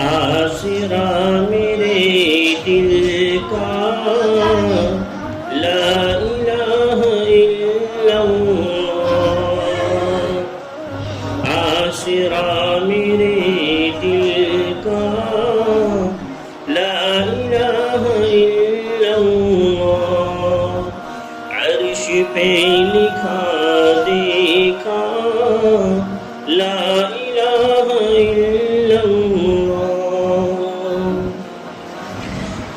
आसरा मेरे दिल का ला इलाहा इल्लल्लाह, आसरा मेरे दिल का ला इलाहा इल्लल्लाह। अर्श पे लिखा देखा ला इलाहा इल्लल्लाह।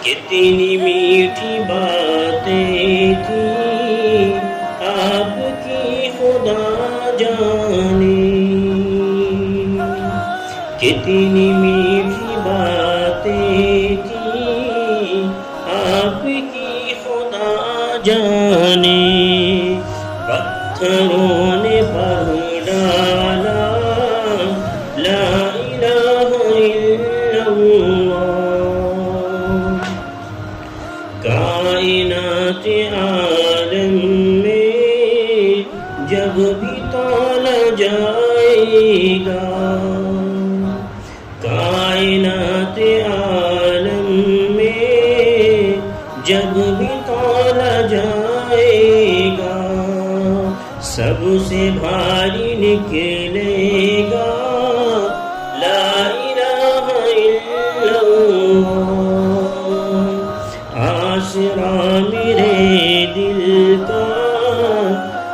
कितनी मीठी बातें थी आपकी खुदा जाने, कितनी मीठी बातें थी आपकी खुदा जाने। पत्थरों ने भर डाला ला इलाहा इल्लल्लाह। कायनात आलम में जब भी तौला जाएगा, कायनात आलम में जब भी तौला जाएगा, सबसे भारी निकलेगा ला इलाहा इल्लल्लाह। आसरा मेरे दिल का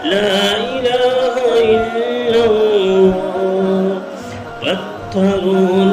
ला इलाहा इल्लल्लाह। पत्थरों